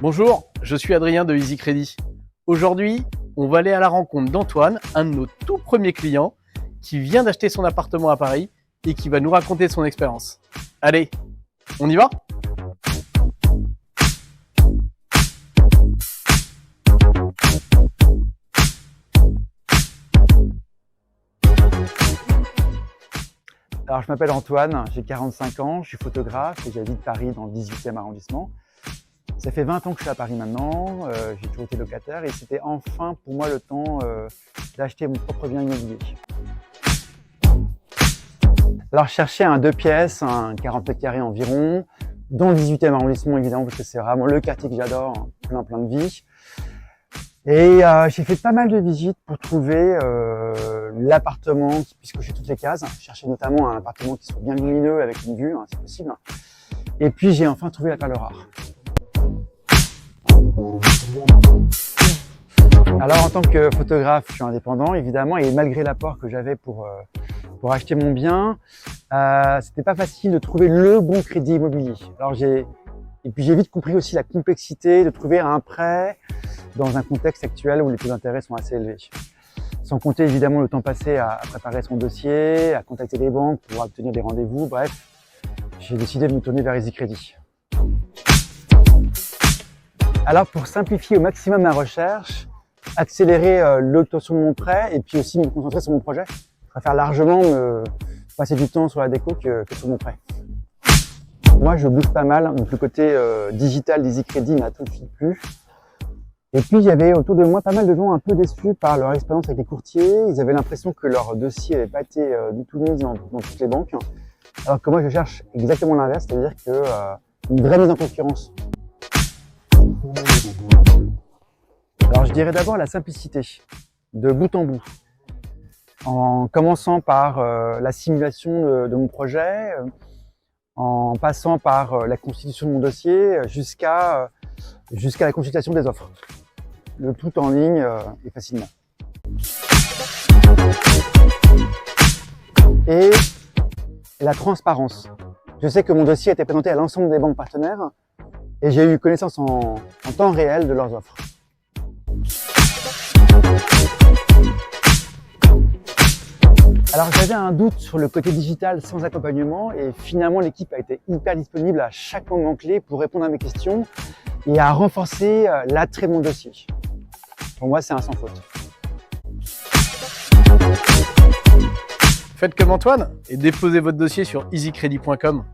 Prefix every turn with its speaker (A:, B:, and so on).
A: Bonjour, je suis Adrien de Easy Credit. Aujourd'hui, on va aller à la rencontre d'Antoine, un de nos tout premiers clients, qui vient d'acheter son appartement à Paris et qui va nous raconter son expérience. Allez, on y va ?
B: Alors, je m'appelle Antoine, j'ai 45 ans, je suis photographe et j'habite Paris dans le 18e arrondissement. Ça fait 20 ans que je suis à Paris maintenant, j'ai toujours été locataire et c'était enfin pour moi le temps d'acheter mon propre bien immobilier. Alors, je cherchais un 2 pièces, un 40 mètres carrés environ, dans le 18e arrondissement évidemment parce que c'est vraiment le quartier que j'adore, plein de vie. Et j'ai fait pas mal de visites pour trouver l'appartement qui puisse cocher toutes les cases. Je cherchais notamment un appartement qui soit bien lumineux avec une vue, c'est possible. Et puis j'ai enfin trouvé la perle rare. Alors en tant que photographe, je suis indépendant évidemment et malgré l'apport que j'avais pour acheter mon bien, c'était pas facile de trouver le bon crédit immobilier. Et puis j'ai vite compris aussi la complexité de trouver un prêt dans un contexte actuel où les taux d'intérêt sont assez élevés. Sans compter évidemment le temps passé à préparer son dossier, à contacter les banques pour obtenir des rendez-vous, bref, j'ai décidé de me tourner vers Easy Credit. Alors pour simplifier au maximum ma recherche, accélérer l'obtention de mon prêt et puis aussi me concentrer sur mon projet, je préfère largement me passer du temps sur la déco que sur mon prêt. Moi je bouge pas mal, donc le côté digital d'Easy Credit m'a tout de suite plu. Et puis, il y avait autour de moi pas mal de gens un peu déçus par leur expérience avec les courtiers. Ils avaient l'impression que leur dossier n'avait pas été du tout mis dans toutes les banques. Alors que moi, je cherche exactement l'inverse, c'est-à-dire une vraie mise en concurrence. Alors, je dirais d'abord la simplicité, de bout en bout. En commençant par la simulation de mon projet, en passant par la constitution de mon dossier, jusqu'à la consultation des offres. Le tout en ligne et facilement. Et la transparence. Je sais que mon dossier a été présenté à l'ensemble des banques partenaires et j'ai eu connaissance en temps réel de leurs offres. Alors j'avais un doute sur le côté digital sans accompagnement et finalement l'équipe a été hyper disponible à chaque moment clé pour répondre à mes questions et à renforcer l'attrait de mon dossier. Pour moi, c'est un sans faute.
A: Faites comme Antoine et déposez votre dossier sur easycredit.com.